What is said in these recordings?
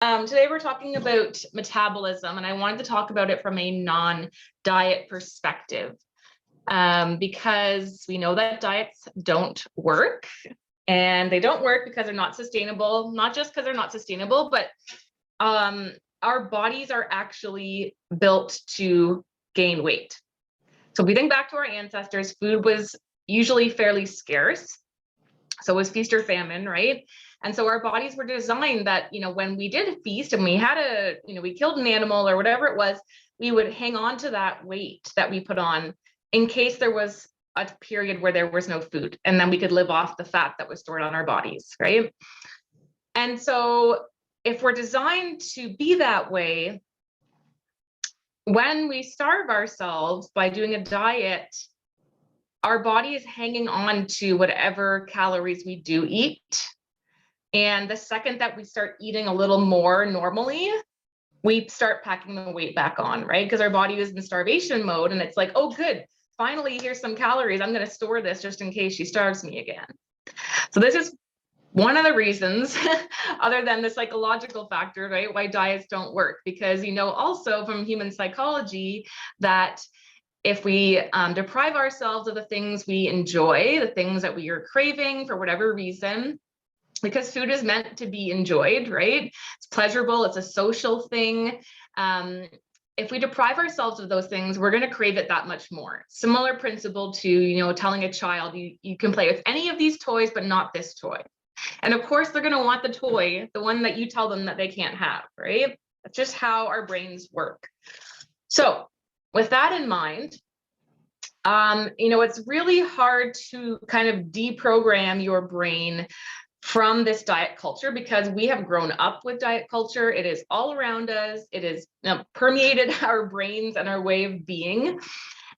Today we're talking about metabolism, and I wanted to talk about it from a non-diet perspective because we know that diets don't work, and they don't work because they're not sustainable, not just because they're not sustainable, but our bodies are actually built to gain weight. So if we think back to our ancestors, food was usually fairly scarce. So it was feast or famine, right? And so our bodies were designed that, when we did feast and we had we killed an animal or whatever it was, we would hang on to that weight that we put on in case there was a period where there was no food. And then we could live off the fat that was stored on our bodies, right? And so if we're designed to be that way, when we starve ourselves by doing a diet, our body is hanging on to whatever calories we do eat. And the second that we start eating a little more normally, we start packing the weight back on, right? Because our body is in starvation mode and it's like, oh, good, finally, here's some calories. I'm going to store this just in case she starves me again. So this is one of the reasons, other than the psychological factor, right, why diets don't work. Because, also from human psychology that if we deprive ourselves of the things we enjoy, the things that we are craving for whatever reason, because food is meant to be enjoyed, right? It's pleasurable, it's a social thing. If we deprive ourselves of those things, we're going to crave it that much more. Similar principle to, telling a child, you can play with any of these toys, but not this toy. And of course, they're going to want the toy, the one that you tell them that they can't have, right? That's just how our brains work. So with that in mind, it's really hard to kind of deprogram your brain from this diet culture because we have grown up with diet culture. It is all around us. It is permeated our brains and our way of being.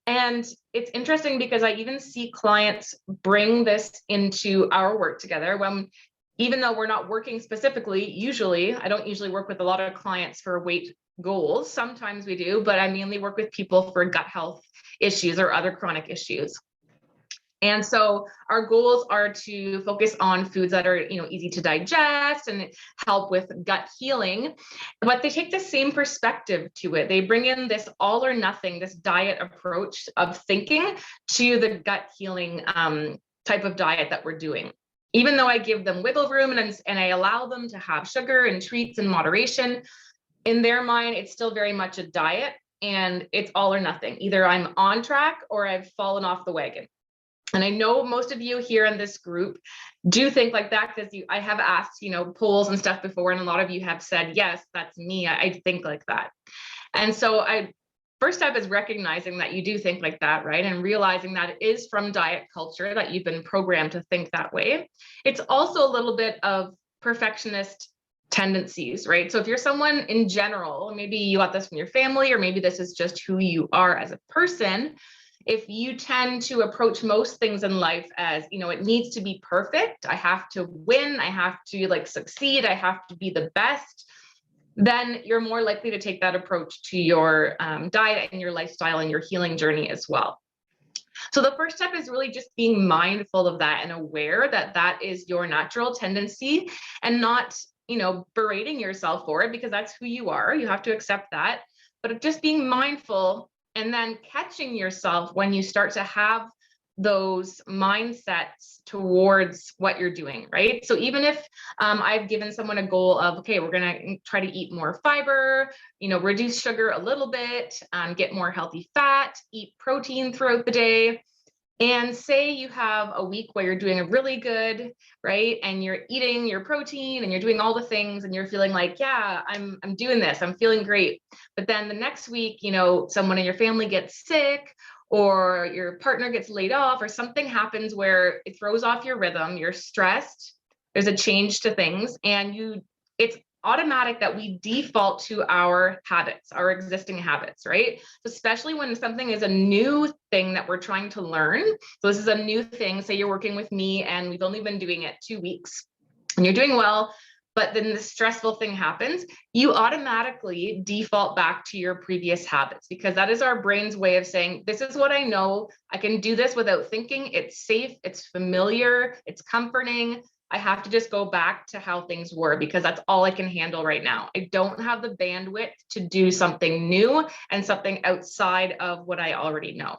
And it's interesting because I even see clients bring this into our work together when, even though we're not working specifically, I don't usually work with a lot of clients for weight goals. Sometimes we do, but I mainly work with people for gut health issues or other chronic issues. And so our goals are to focus on foods that are, easy to digest and help with gut healing. But they take the same perspective to it. They bring in this all or nothing, this diet approach of thinking to the gut healing type of diet that we're doing. Even though I give them wiggle room and I allow them to have sugar and treats in moderation, in their mind, it's still very much a diet and it's all or nothing. Either I'm on track or I've fallen off the wagon. And I know most of you here in this group do think like that because I have asked, polls and stuff before, and a lot of you have said, yes, that's me. I think like that. And so first step is recognizing that you do think like that, right? And realizing that it is from diet culture that you've been programmed to think that way. It's also a little bit of perfectionist tendencies, right? So if you're someone in general, maybe you got this from your family, or maybe this is just who you are as a person. If you tend to approach most things in life as, it needs to be perfect, I have to win, I have to succeed, I have to be the best, then you're more likely to take that approach to your diet and your lifestyle and your healing journey as well. So the first step is really just being mindful of that and aware that that is your natural tendency and not, berating yourself for it because that's who you are. You have to accept that, but just being mindful and then catching yourself when you start to have those mindsets towards what you're doing, right? So even if I've given someone a goal of, okay, we're going to try to eat more fiber, reduce sugar a little bit, get more healthy fat, eat protein throughout the day. And say you have a week where you're doing really good, right? And you're eating your protein and you're doing all the things and you're feeling like, yeah, I'm doing this, I'm feeling great. But then the next week, someone in your family gets sick or your partner gets laid off or something happens where it throws off your rhythm, you're stressed, there's a change to things, and it's automatic that we default to our habits, our existing habits, right? Especially when something is a new thing that we're trying to learn. So this is a new thing. Say you're working with me and we've only been doing it 2 weeks and you're doing well, but then the stressful thing happens, you automatically default back to your previous habits because that is our brain's way of saying, this is what I know. I can do this without thinking. It's safe. It's familiar. It's comforting. I have to just go back to how things were because that's all I can handle right now. I don't have the bandwidth to do something new and something outside of what I already know.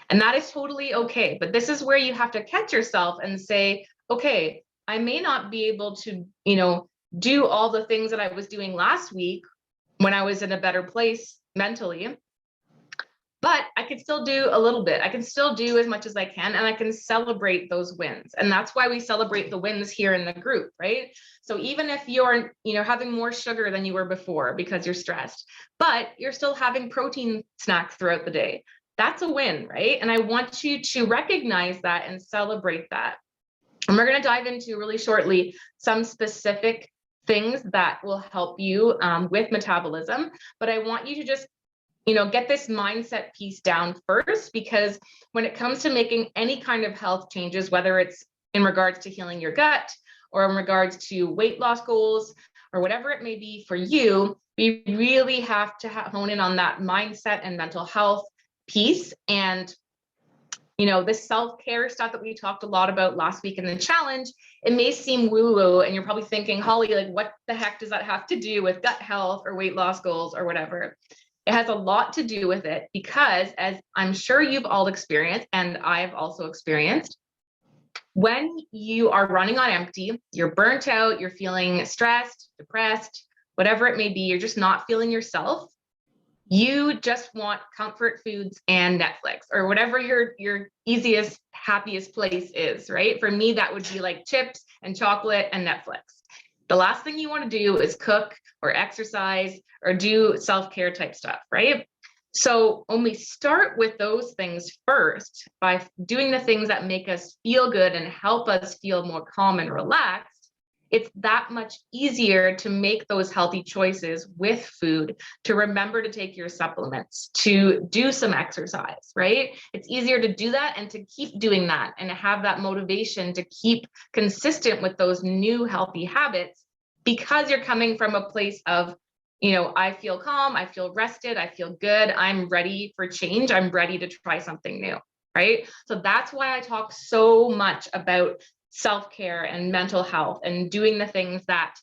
And that is totally okay. But this is where you have to catch yourself and say, okay, I may not be able to, do all the things that I was doing last week when I was in a better place mentally, but I can still do a little bit. I can still do as much as I can, and I can celebrate those wins. And that's why we celebrate the wins here in the group, right? So even if you're, having more sugar than you were before because you're stressed, but you're still having protein snacks throughout the day, that's a win, right? And I want you to recognize that and celebrate that. And we're going to dive into really shortly some specific things that will help you with metabolism. But I want you to just, get this mindset piece down first, because when it comes to making any kind of health changes, whether it's in regards to healing your gut or in regards to weight loss goals or whatever it may be for you, we really have to hone in on that mindset and mental health piece. And this self-care stuff that we talked a lot about last week in the challenge, it may seem woo-woo, and you're probably thinking, Holly, like, what the heck does that have to do with gut health or weight loss goals or whatever? It has a lot to do with it because, as I'm sure you've all experienced, and I've also experienced, when you are running on empty, you're burnt out, you're feeling stressed, depressed, whatever it may be, you're just not feeling yourself. You just want comfort foods and Netflix, or whatever your easiest, happiest place is, right? For me, that would be like chips and chocolate and Netflix. The last thing you want to do is cook or exercise or do self-care type stuff, right? So when we start with those things first, by doing the things that make us feel good and help us feel more calm and relaxed, it's that much easier to make those healthy choices with food, to remember to take your supplements, to do some exercise, right? It's easier to do that and to keep doing that and to have that motivation to keep consistent with those new healthy habits, because you're coming from a place of, I feel calm, I feel rested, I feel good, I'm ready for change, I'm ready to try something new, right? So that's why I talk so much about self-care and mental health and doing the things that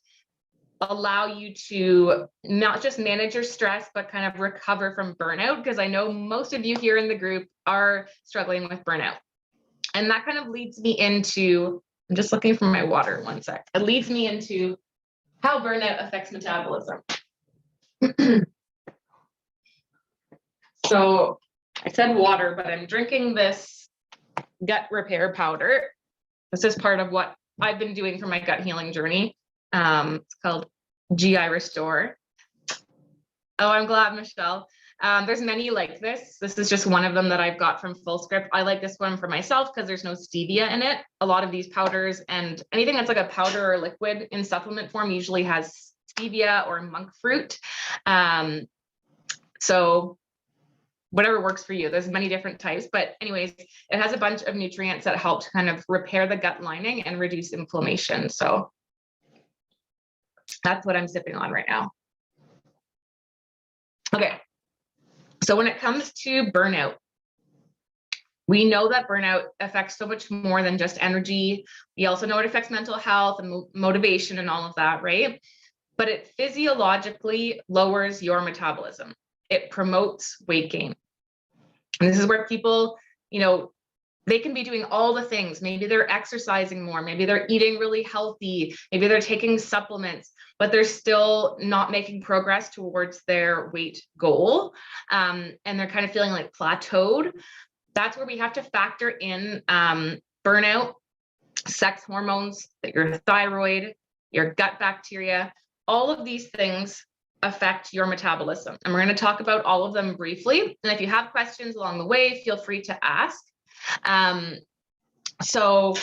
allow you to not just manage your stress, but kind of recover from burnout. Because I know most of you here in the group are struggling with burnout. And that kind of leads me into, I'm just looking for my water, one sec. It leads me into how burnout affects metabolism. So I said water, but I'm drinking this gut repair powder. This is part of what I've been doing for my gut healing journey. It's called GI Restore. Oh, I'm glad, Michelle. There's many like this. This is just one of them that I've got from Full Script. I like this one for myself because there's no stevia in it. A lot of these powders and anything that's like a powder or liquid in supplement form usually has stevia or monk fruit. So whatever works for you. There's many different types, but anyways, it has a bunch of nutrients that help to kind of repair the gut lining and reduce inflammation. So that's what I'm sipping on right now. Okay. So when it comes to burnout, we know that burnout affects so much more than just energy. We also know it affects mental health and motivation and all of that, right? But it physiologically lowers your metabolism. It promotes weight gain. And this is where people, they can be doing all the things. Maybe they're exercising more. Maybe they're eating really healthy. Maybe they're taking supplements, but they're still not making progress towards their weight goal. And they're kind of feeling like plateaued. That's where we have to factor in burnout, sex hormones, your thyroid, your gut bacteria. All of these things affect your metabolism. And we're going to talk about all of them briefly. And if you have questions along the way, feel free to ask. So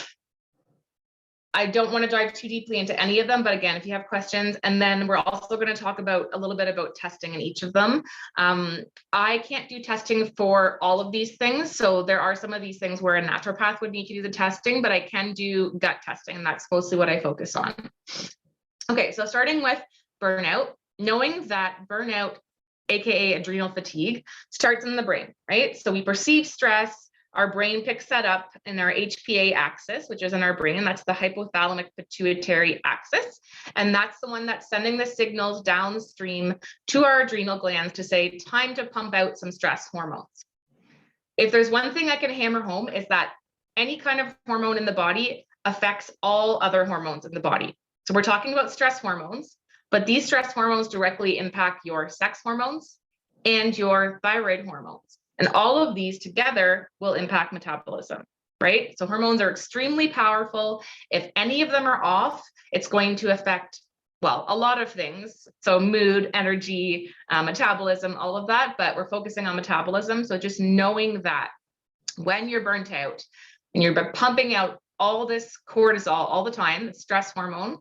I don't want to dive too deeply into any of them, but again, if you have questions, and then we're also going to talk about a little bit about testing in each of them. I can't do testing for all of these things. So there are some of these things where a naturopath would need to do the testing, but I can do gut testing, and that's mostly what I focus on. Okay, so starting with burnout, knowing that burnout, AKA adrenal fatigue, starts in the brain, right? So we perceive stress, Our brain picks that up in our HPA axis, which is in our brain. That's the hypothalamic pituitary axis. And that's the one that's sending the signals downstream to our adrenal glands to say, time to pump out some stress hormones. If there's one thing I can hammer home is that any kind of hormone in the body affects all other hormones in the body. So we're talking about stress hormones, but these stress hormones directly impact your sex hormones and your thyroid hormones. And all of these together will impact metabolism, right? So hormones are extremely powerful. If any of them are off, it's going to affect, well, a lot of things. So mood, energy, metabolism, all of that, but we're focusing on metabolism. So just knowing that when you're burnt out and you're pumping out all this cortisol all the time, the stress hormone,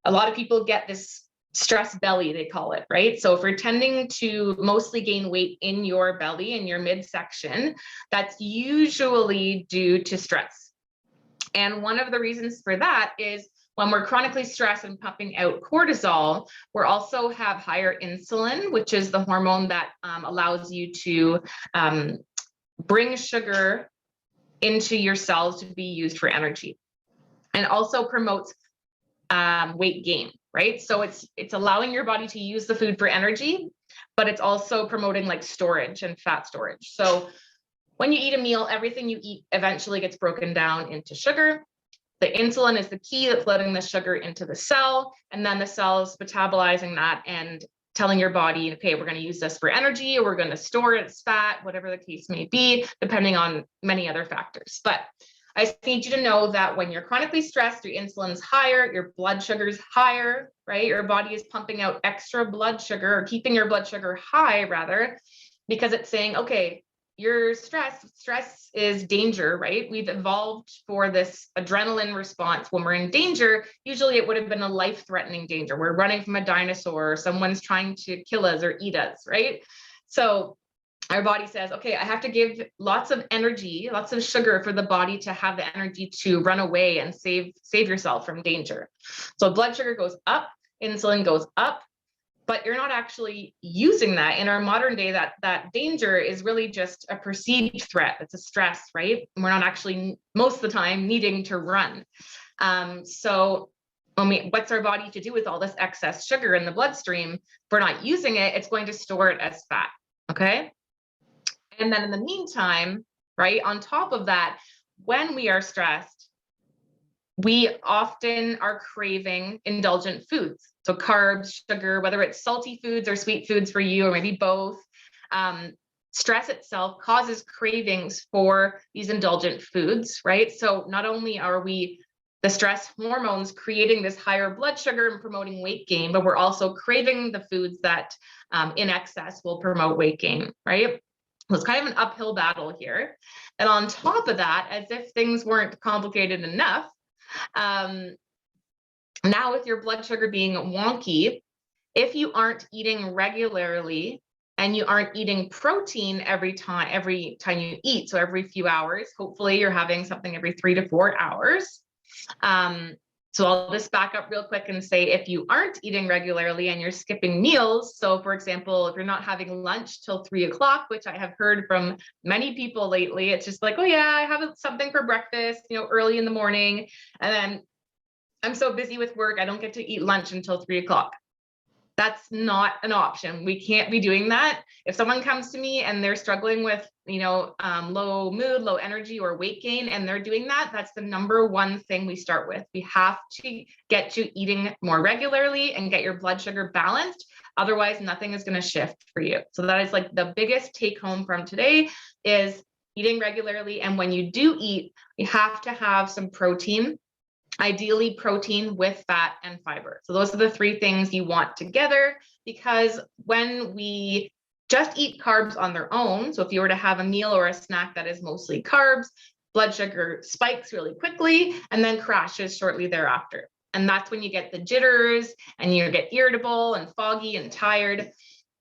a lot of people get this stress belly, they call it, right? So if you're tending to mostly gain weight in your belly, in your midsection, that's usually due to stress. And one of the reasons for that is when we're chronically stressed and pumping out cortisol, we also have higher insulin, which is the hormone that allows you to bring sugar into your cells to be used for energy, and also promotes weight gain, right? So it's allowing your body to use the food for energy, but it's also promoting like storage and fat storage. So when you eat a meal, everything you eat eventually gets broken down into sugar. The insulin is the key that's letting the sugar into the cell, and then the cell's metabolizing that and telling your body, okay, we're going to use this for energy, or we're going to store it as fat, whatever the case may be, depending on many other factors. But I just need you to know that when you're chronically stressed, your insulin's higher, your blood sugar's higher, right? Your body is pumping out extra blood sugar, or keeping your blood sugar high rather, because it's saying, okay, you're stressed. Stress is danger, right? We've evolved for this adrenaline response. When we're in danger, usually it would have been a life-threatening danger. We're running from a dinosaur, or someone's trying to kill us or eat us, right? So our body says, okay, I have to give lots of energy, lots of sugar for the body to have the energy to run away and save yourself from danger. So blood sugar goes up, insulin goes up, but you're not actually using that. In our modern day, that danger is really just a perceived threat. It's a stress, right? And we're not actually, most of the time, needing to run. So what's our body to do with all this excess sugar in the bloodstream? If we're not using it, it's going to store it as fat, okay? And then in the meantime, right, on top of that, when we are stressed, we often are craving indulgent foods. So carbs, sugar, whether it's salty foods or sweet foods for you, or maybe both. Stress itself causes cravings for these indulgent foods, right? So not only are we, the stress hormones, creating this higher blood sugar and promoting weight gain, but we're also craving the foods that in excess will promote weight gain, right? So it's kind of an uphill battle here. And on top of that, as if things weren't complicated enough, now with your blood sugar being wonky, if you aren't eating regularly and you aren't eating protein every time you eat, so every few hours, hopefully you're having something every 3 to 4 hours. So I'll just back up real quick and say, if you aren't eating regularly and you're skipping meals, so for example, if you're not having lunch till 3 o'clock, which I have heard from many people lately, it's just like, oh yeah, I have something for breakfast, early in the morning. And then I'm so busy with work, I don't get to eat lunch until 3 o'clock. That's not an option. We can't be doing that. If someone comes to me and they're struggling with, low mood, low energy, or weight gain, and they're doing that, that's the number one thing we start with. We have to get you eating more regularly and get your blood sugar balanced. Otherwise, nothing is going to shift for you. So that is like the biggest take home from today is eating regularly. And when you do eat, you have to have some protein. Ideally protein with fat and fiber. So those are the 3 things you want together, because when we just eat carbs on their own, so if you were to have a meal or a snack that is mostly carbs, blood sugar spikes really quickly and then crashes shortly thereafter. And that's when you get the jitters and you get irritable and foggy and tired.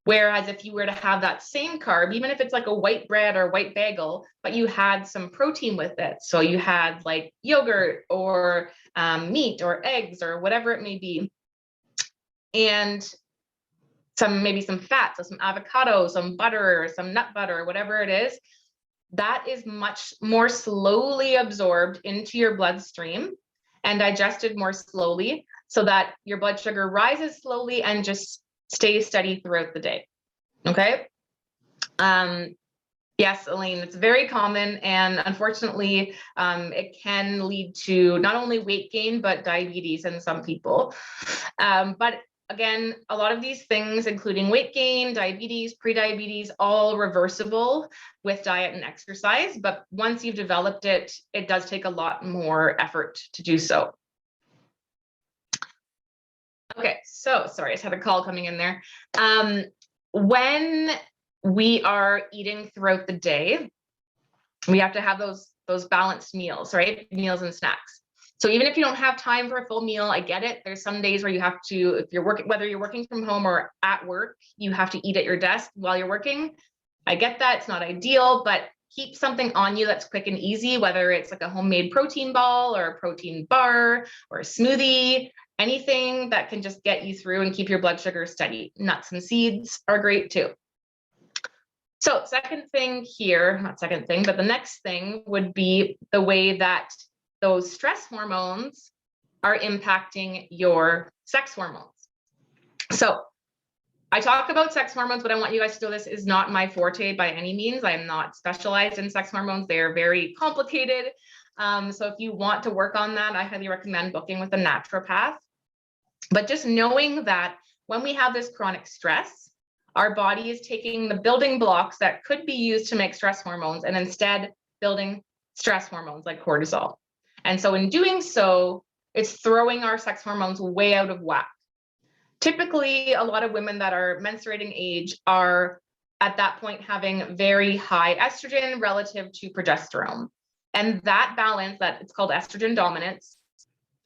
Whereas if you were to have that same carb, even if it's like a white bread or white bagel, but you had some protein with it. So you had like yogurt or meat or eggs or whatever it may be. And maybe some fat, so some avocado, some butter, some nut butter, whatever it is. that is much more slowly absorbed into your bloodstream and digested more slowly, so that your blood sugar rises slowly and just stays steady throughout the day. Okay. Yes, Elaine, it's very common, and unfortunately, it can lead to not only weight gain, but diabetes in some people. But again, a lot of these things, including weight gain, diabetes, prediabetes, all reversible with diet and exercise. But once you've developed it, it does take a lot more effort to do so. Okay, so sorry, I just had a call coming in there. When we are eating throughout the day, we have to have those balanced meals, right? Meals and snacks. So even if you don't have time for a full meal, I get it. There's some days where you have to, if you're working, whether you're working from home or at work, you have to eat at your desk while you're working. I get that, it's not ideal, but keep something on you that's quick and easy, whether it's like a homemade protein ball or a protein bar or a smoothie, anything that can just get you through and keep your blood sugar steady. Nuts and seeds are great too. So second thing here, not second thing, but the next thing would be the way that those stress hormones are impacting your sex hormones. So I talk about sex hormones, but I want you guys to know this is not my forte by any means. I am not specialized in sex hormones. They are very complicated. So if you want to work on that, I highly recommend booking with a naturopath. But just knowing that when we have this chronic stress, our body is taking the building blocks that could be used to make stress hormones and instead building stress hormones like cortisol. And so in doing so, it's throwing our sex hormones way out of whack. Typically, a lot of women that are menstruating age are at that point having very high estrogen relative to progesterone. And that balance, that it's called estrogen dominance.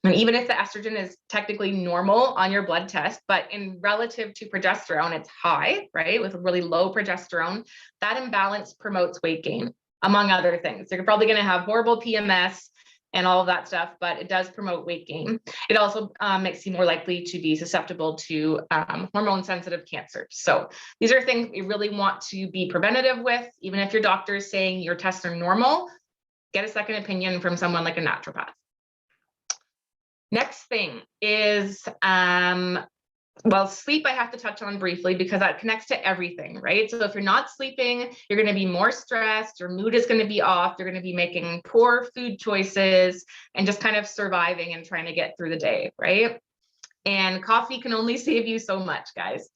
And even if the estrogen is technically normal on your blood test, but in relative to progesterone, it's high, right? With really low progesterone, that imbalance promotes weight gain, among other things. You're probably going to have horrible PMS and all of that stuff, but it does promote weight gain. It also makes you more likely to be susceptible to hormone-sensitive cancers. So these are things you really want to be preventative with. Even if your doctor is saying your tests are normal, get a second opinion from someone like a naturopath. Next thing is, well, sleep I have to touch on briefly because that connects to everything, right? So if you're not sleeping, you're going to be more stressed, your mood is going to be off, you're going to be making poor food choices and just kind of surviving and trying to get through the day, right? And coffee can only save you so much, guys.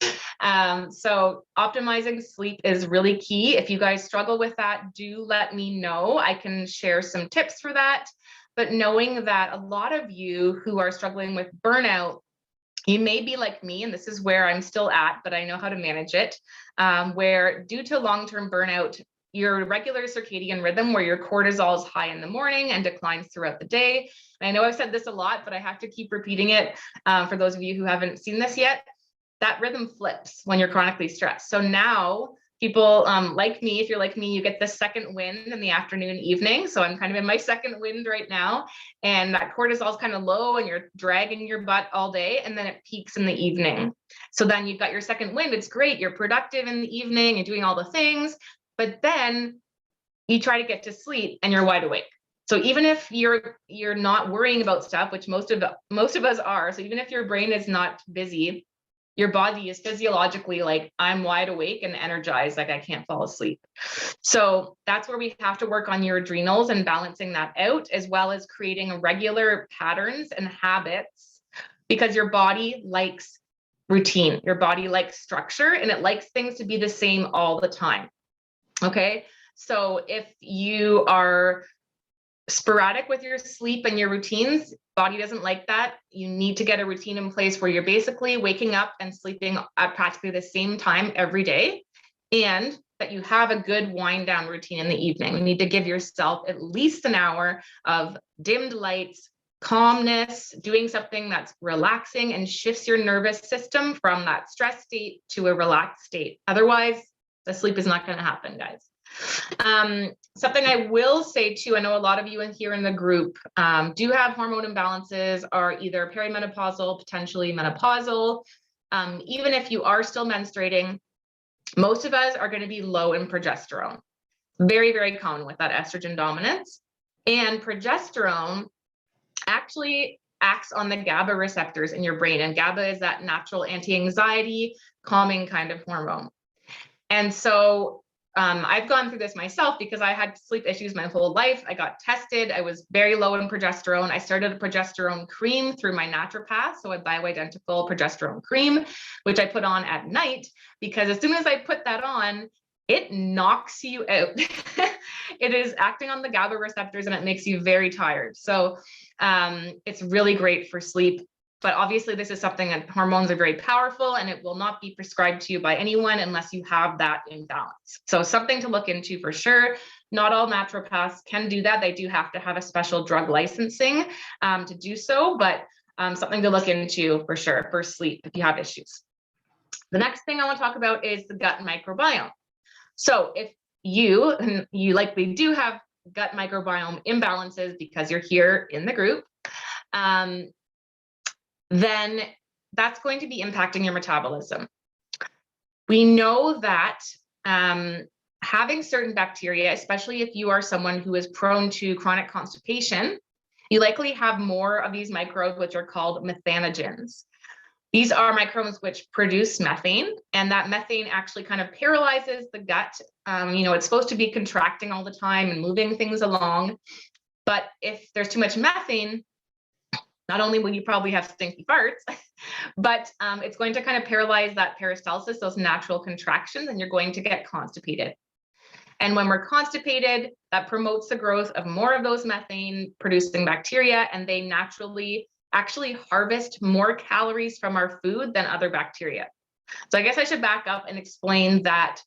So optimizing sleep is really key. If you guys struggle with that, do let me know. I can share some tips for that. But knowing that a lot of you who are struggling with burnout, you may be like me, and this is where I'm still at, but I know how to manage it, where due to long-term burnout, your regular circadian rhythm where your cortisol is high in the morning and declines throughout the day. And I know I've said this a lot, but I have to keep repeating it for those of you who haven't seen this yet. That rhythm flips when you're chronically stressed. So now people like me, if you're like me, you get the second wind in the afternoon, evening. So I'm kind of in my second wind right now. And that cortisol is kind of low and you're dragging your butt all day. And then it peaks in the evening. So then you've got your second wind. It's great. You're productive in the evening and doing all the things. But then you try to get to sleep and you're wide awake. So even if you're not worrying about stuff, which most of us are, so even if your brain is not busy, your body is physiologically like, I'm wide awake and energized, like I can't fall asleep. So that's where we have to work on your adrenals and balancing that out, as well as creating regular patterns and habits, because your body likes routine, your body likes structure, and it likes things to be the same all the time. Okay, so if you are sporadic with your sleep and your routines, body doesn't like that. You need to get a routine in place where you're basically waking up and sleeping at practically the same time every day, and that you have a good wind down routine in the evening. You need to give yourself at least an hour of dimmed lights, calmness, doing something that's relaxing and shifts your nervous system from that stress state to a relaxed state. Otherwise, the sleep is not going to happen, guys. Something I will say too, I know a lot of you in here in the group do have hormone imbalances, are either perimenopausal, potentially menopausal. Even if you are still menstruating, most of us are going to be low in progesterone. Very, very common with that estrogen dominance. And progesterone actually acts on the GABA receptors in your brain. And GABA is that natural anti-anxiety, calming kind of hormone. And so I've gone through this myself because I had sleep issues my whole life. I got tested. I was very low in progesterone. I started a progesterone cream through my naturopath. So a bioidentical progesterone cream, which I put on at night, because as soon as I put that on, it knocks you out. It is acting on the GABA receptors and it makes you very tired. So it's really great for sleep. But obviously, this is something that hormones are very powerful and it will not be prescribed to you by anyone unless you have that imbalance. So something to look into for sure. Not all naturopaths can do that. They do have to have a special drug licensing to do so, but something to look into for sure for sleep if you have issues. The next thing I want to talk about is the gut microbiome. So if you likely do have gut microbiome imbalances because you're here in the group, then that's going to be impacting your metabolism. We know that having certain bacteria, especially if you are someone who is prone to chronic constipation, you likely have more of these microbes, which are called methanogens. These are microbes which produce methane, and that methane actually kind of paralyzes the gut. It's supposed to be contracting all the time and moving things along. But if there's too much methane, not only will you probably have stinky farts, but it's going to kind of paralyze that peristalsis, those natural contractions, and you're going to get constipated. And when we're constipated, that promotes the growth of more of those methane producing bacteria, and they naturally actually harvest more calories from our food than other bacteria. So I guess I should back up and explain that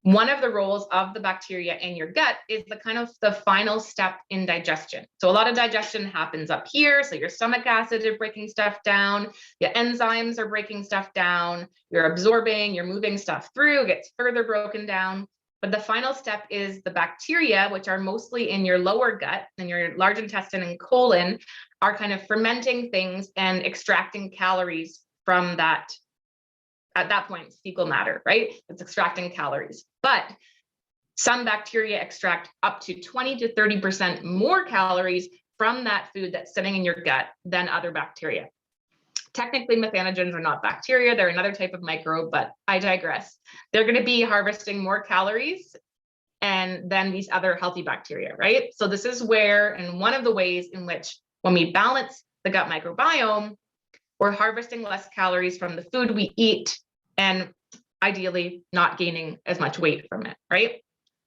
one of the roles of the bacteria in your gut is the kind of the final step in digestion. So a lot of digestion happens up here. So your stomach acid is breaking stuff down, your enzymes are breaking stuff down, you're absorbing, you're moving stuff through, it gets further broken down. But the final step is the bacteria, which are mostly in your lower gut and your large intestine and colon, are kind of fermenting things and extracting calories from that. At that point, fecal matter, right? It's extracting calories. But some bacteria extract up to 20 to 30% more calories from that food that's sitting in your gut than other bacteria. Technically, methanogens are not bacteria. They're another type of microbe, but I digress. They're going to be harvesting more calories and than these other healthy bacteria, right? So this is where, and one of the ways in which when we balance the gut microbiome, we're harvesting less calories from the food we eat and ideally not gaining as much weight from it, right?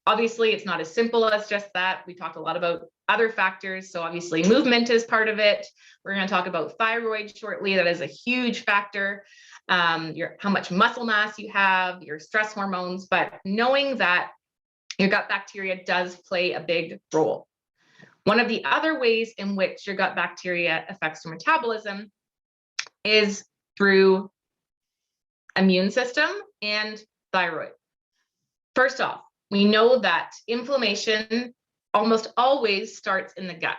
Obviously, it's not as simple as just that. We talked a lot about other factors. So obviously movement is part of it. We're going to talk about thyroid shortly. That is a huge factor. How much muscle mass you have, your stress hormones, but knowing that your gut bacteria does play a big role. One of the other ways in which your gut bacteria affects your metabolism is through immune system and thyroid. First off, we know that inflammation almost always starts in the gut.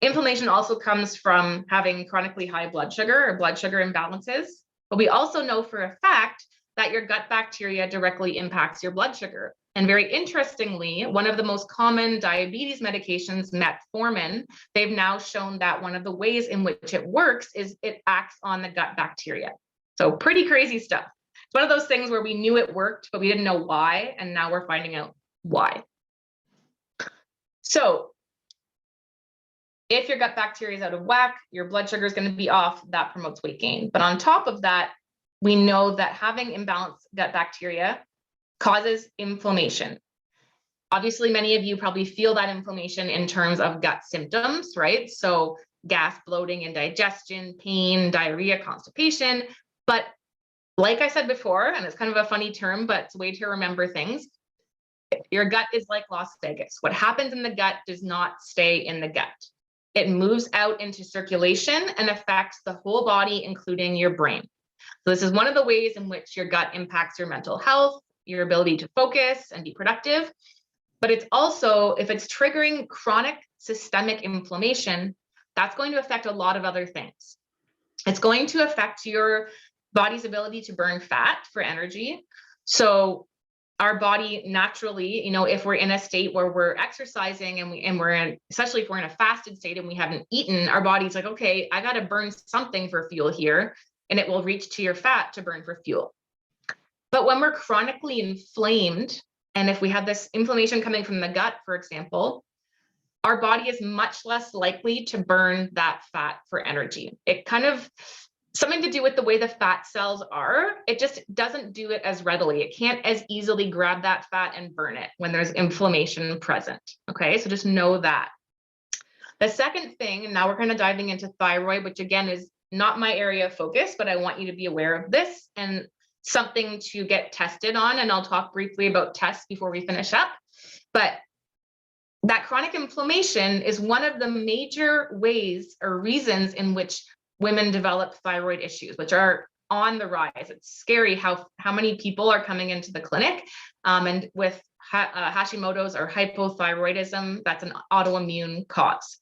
Inflammation also comes from having chronically high blood sugar or blood sugar imbalances, but we also know for a fact that your gut bacteria directly impacts your blood sugar. And very interestingly, one of the most common diabetes medications, metformin, they've now shown that one of the ways in which it works is it acts on the gut bacteria. So pretty crazy stuff. It's one of those things where we knew it worked, but we didn't know why, and now we're finding out why. So if your gut bacteria is out of whack, your blood sugar is going to be off, that promotes weight gain. But on top of that, we know that having imbalanced gut bacteria causes inflammation. Obviously, many of you probably feel that inflammation in terms of gut symptoms, right? So gas, bloating, indigestion, pain, diarrhea, constipation. But like I said before, and it's kind of a funny term, but it's a way to remember things. Your gut is like Las Vegas. What happens in the gut does not stay in the gut. It moves out into circulation and affects the whole body, including your brain. So this is one of the ways in which your gut impacts your mental health, your ability to focus and be productive. But it's also, if it's triggering chronic systemic inflammation, that's going to affect a lot of other things. It's going to affect your body's ability to burn fat for energy. So our body naturally, if we're in a state where we're exercising and we're in, especially if we're in a fasted state and we haven't eaten, our body's like, okay, I got to burn something for fuel here, and it will reach to your fat to burn for fuel. But when we're chronically inflamed, and if we have this inflammation coming from the gut, for example, our body is much less likely to burn that fat for energy. It kind of something to do with the way the fat cells are. It just doesn't do it as readily. It can't as easily grab that fat and burn it when there's inflammation present. Okay, so just know that. The second thing, and now we're kind of diving into thyroid, which again is not my area of focus, but I want you to be aware of this and something to get tested on. And I'll talk briefly about tests before we finish up. But that chronic inflammation is one of the major ways or reasons in which women develop thyroid issues, which are on the rise. It's scary how many people are coming into the clinic and with Hashimoto's or hypothyroidism. That's an autoimmune cause.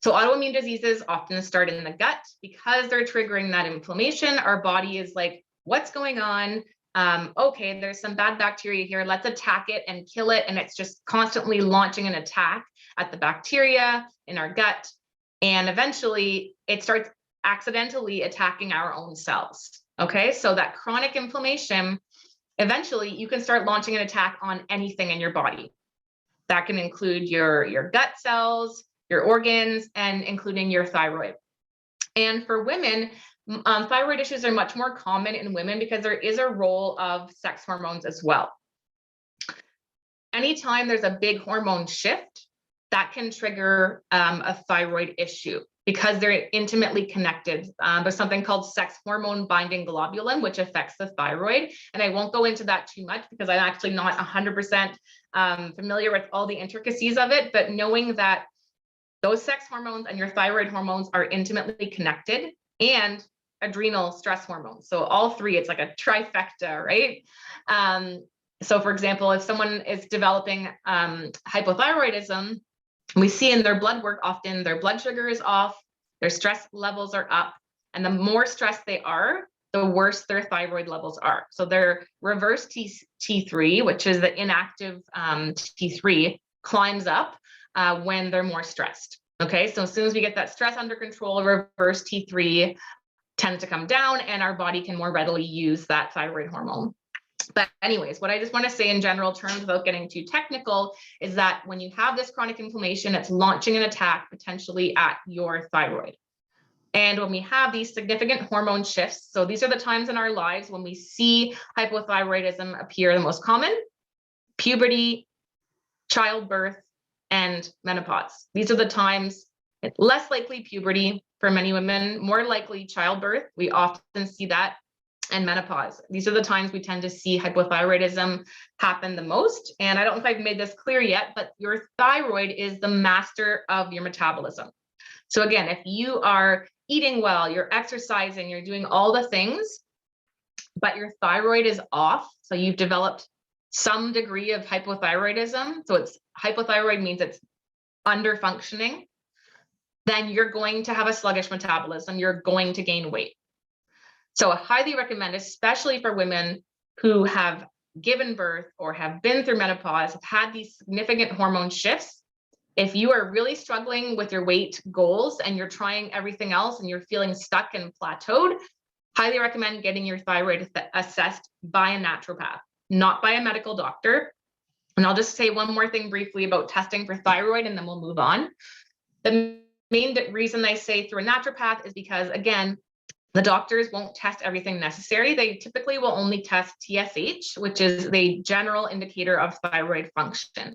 So autoimmune diseases often start in the gut because they're triggering that inflammation. Our body is like, what's going on? Okay, there's some bad bacteria here. Let's attack it and kill it. And it's just constantly launching an attack at the bacteria in our gut. And eventually it starts accidentally attacking our own cells. Okay, so that chronic inflammation, eventually you can start launching an attack on anything in your body. That can include your gut cells, your organs, and including your thyroid. And for women, thyroid issues are much more common in women because there is a role of sex hormones as well. Anytime there's a big hormone shift, that can trigger a thyroid issue because they're intimately connected. There's something called sex hormone binding globulin, which affects the thyroid. And I won't go into that too much because I'm actually not 100% familiar with all the intricacies of it, but knowing that those sex hormones and your thyroid hormones are intimately connected, and adrenal stress hormones. So all three, it's like a trifecta, right? So for example, if someone is developing hypothyroidism, we see in their blood work often their blood sugar is off, their stress levels are up, and the more stressed they are, the worse their thyroid levels are. So their reverse T3, which is the inactive T3, climbs up when they're more stressed. Okay, so as soon as we get that stress under control, reverse T3 tends to come down and our body can more readily use that thyroid hormone. But anyways, what I just want to say in general terms without getting too technical is that when you have this chronic inflammation, it's launching an attack potentially at your thyroid. And when we have these significant hormone shifts, so these are the times in our lives when we see hypothyroidism appear the most common: puberty, childbirth, and menopause. These are the times, less likely puberty for many women, more likely childbirth. We often see that, and menopause. These are the times we tend to see hypothyroidism happen the most. And I don't know if I've made this clear yet, but your thyroid is the master of your metabolism. So again, if you are eating well, you're exercising, you're doing all the things, but your thyroid is off, so you've developed some degree of hypothyroidism, so it's hypothyroid means it's under functioning, then you're going to have a sluggish metabolism, you're going to gain weight. So I highly recommend, especially for women who have given birth or have been through menopause, have had these significant hormone shifts. If you are really struggling with your weight goals and you're trying everything else and you're feeling stuck and plateaued, highly recommend getting your thyroid assessed by a naturopath, not by a medical doctor. And I'll just say one more thing briefly about testing for thyroid, and then we'll move on. The main reason I say through a naturopath is because, again, the doctors won't test everything necessary. They typically will only test TSH, which is the general indicator of thyroid function.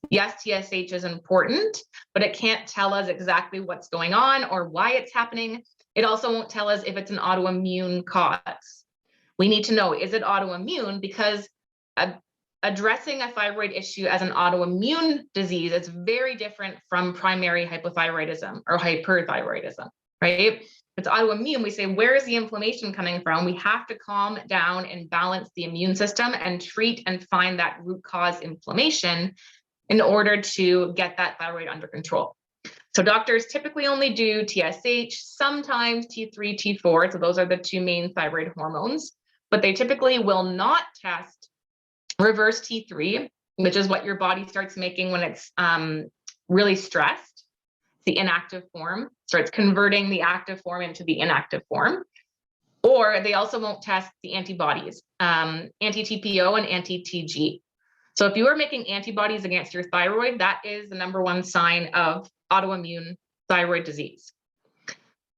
Yes, TSH is important, but it can't tell us exactly what's going on or why it's happening. It also won't tell us if it's an autoimmune cause. We need to know, is it autoimmune? Because addressing a thyroid issue as an autoimmune disease is very different from primary hypothyroidism or hyperthyroidism, right? If it's autoimmune, we say, where is the inflammation coming from? We have to calm down and balance the immune system and treat and find that root cause inflammation in order to get that thyroid under control. So doctors typically only do TSH, sometimes T3, T4. So those are the two main thyroid hormones, but they typically will not test reverse T3, which is what your body starts making when it's really stressed. The inactive form starts converting the active form into the inactive form. Or they also won't test the antibodies, anti-TPO and anti-TG. So if you are making antibodies against your thyroid, that is the #1 sign of autoimmune thyroid disease.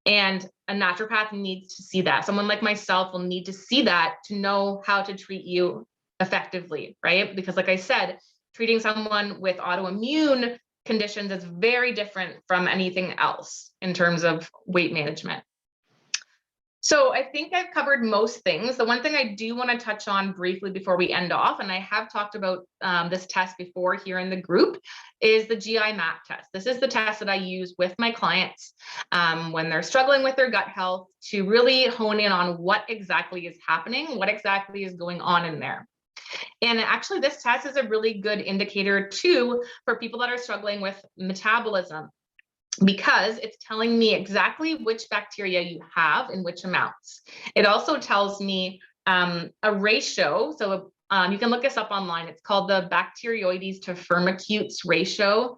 And a naturopath needs to see that. Someone like myself will need to see that to know how to treat you effectively, right? Because like I said, treating someone with autoimmune conditions is very different from anything else in terms of weight management. So I think I've covered most things. The one thing I do want to touch on briefly before we end off, and I have talked about this test before here in the group, is the GI map test. This is the test that I use with my clients when they're struggling with their gut health to really hone in on what exactly is happening, what exactly is going on in there. And actually, this test is a really good indicator too for people that are struggling with metabolism, because it's telling me exactly which bacteria you have in which amounts. It also tells me a ratio. So you can look this up online. It's called the Bacteroides to Firmicutes ratio.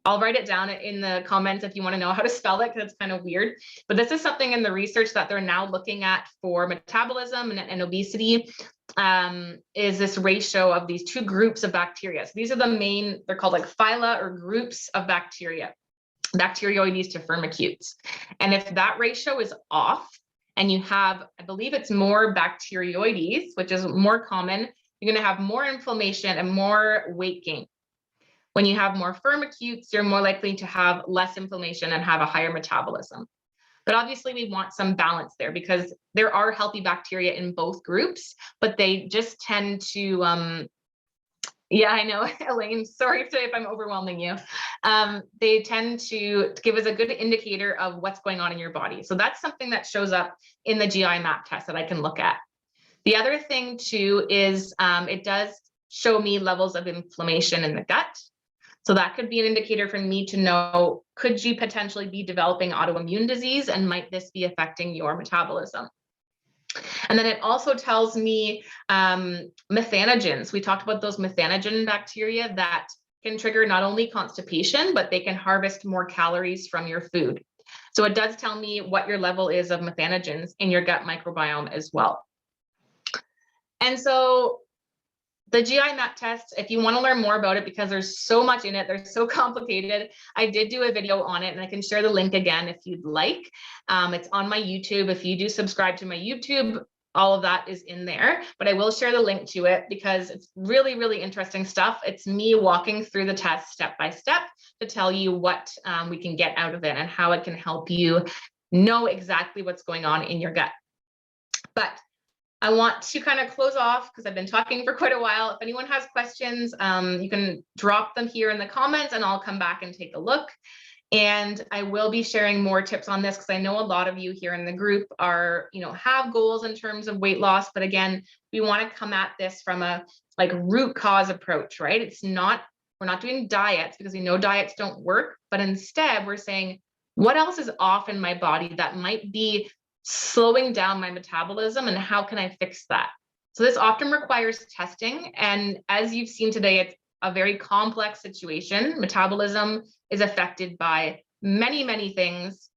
I'll write it down in the comments if you want to know how to spell it, because it's kind of weird. But this is something in the research that they're now looking at for metabolism and obesity, is this ratio of these two groups of bacteria. So these are the main, they're called like phyla or groups of bacteria. Bacteroides to Firmicutes. And if that ratio is off and you have, I believe it's more Bacteroides, which is more common, you're going to have more inflammation and more weight gain. When you have more Firmicutes, you're more likely to have less inflammation and have a higher metabolism. But obviously we want some balance there, because there are healthy bacteria in both groups, but they just tend to, yeah, I know, Elaine, sorry if I'm overwhelming you. They tend to give us a good indicator of what's going on in your body. So that's something that shows up in the GI map test that I can look at. The other thing too is it does show me levels of inflammation in the gut. So that could be an indicator for me to know, could you potentially be developing autoimmune disease, and might this be affecting your metabolism? And then it also tells me methanogens. We talked about those methanogen bacteria that can trigger not only constipation, but they can harvest more calories from your food. So it does tell me what your level is of methanogens in your gut microbiome as well. And so the GI map test, if you want to learn more about it, because there's so much in it, they're so complicated, I did do a video on it, and I can share the link again if you'd like. It's on my YouTube. If you do subscribe to my YouTube, all of that is in there, but I will share the link to it because it's really, really interesting stuff. It's me walking through the test step by step to tell you what we can get out of it and how it can help you know exactly what's going on in your gut. But I want to kind of close off because I've been talking for quite a while. If anyone has questions, you can drop them here in the comments and I'll come back and take a look. And I will be sharing more tips on this because I know a lot of you here in the group are, have goals in terms of weight loss. But again, we want to come at this from a root cause approach, right? We're not doing diets because we know diets don't work, but instead we're saying, what else is off in my body that might be slowing down my metabolism, and how can I fix that? So this often requires testing. And as you've seen today, it's a very complex situation. Metabolism is affected by many, many things.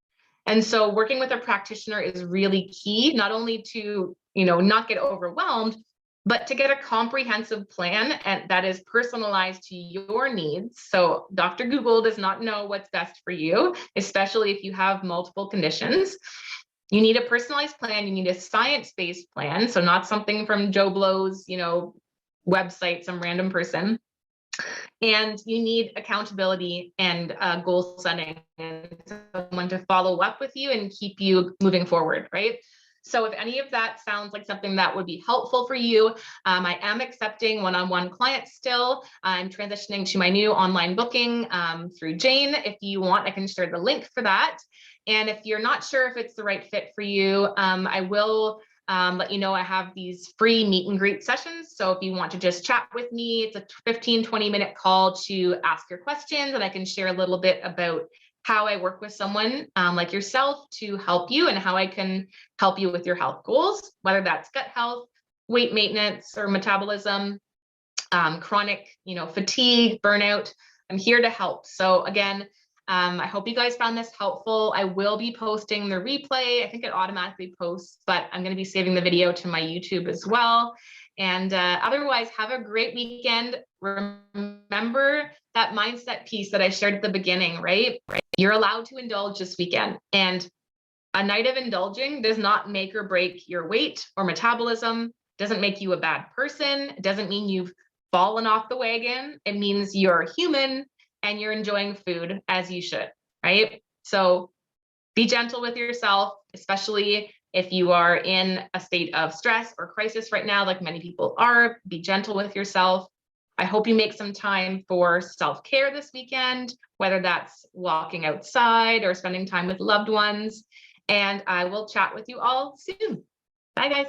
And so working with a practitioner is really key, not only to, not get overwhelmed, but to get a comprehensive plan and that is personalized to your needs. So Dr. Google does not know what's best for you, especially if you have multiple conditions. You need a personalized plan. You need a science-based plan. So not something from Joe Blow's, website, some random person. And you need accountability and goal setting, and someone to follow up with you and keep you moving forward, right? So if any of that sounds like something that would be helpful for you, I am accepting one-on-one clients still. I'm transitioning to my new online booking through Jane. If you want, I can share the link for that. And if you're not sure if it's the right fit for you, I will let you know I have these free meet and greet sessions. So if you want to just chat with me, it's a 15-20 minute call to ask your questions, and I can share a little bit about how I work with someone like yourself to help you and how I can help you with your health goals, whether that's gut health, weight maintenance, or metabolism. chronic, fatigue, burnout. I'm here to help. So again, I hope you guys found this helpful. I will be posting the replay. I think it automatically posts, but I'm going to be saving the video to my YouTube as well. And otherwise, have a great weekend. Remember that mindset piece that I shared at the beginning, right? You're allowed to indulge this weekend. And a night of indulging does not make or break your weight or metabolism, doesn't make you a bad person. It doesn't mean you've fallen off the wagon. It means you're human and you're enjoying food as you should, right? So be gentle with yourself, especially if you are in a state of stress or crisis right now, like many people are. Be gentle with yourself. I hope you make some time for self-care this weekend, whether that's walking outside or spending time with loved ones. And I will chat with you all soon. Bye, guys.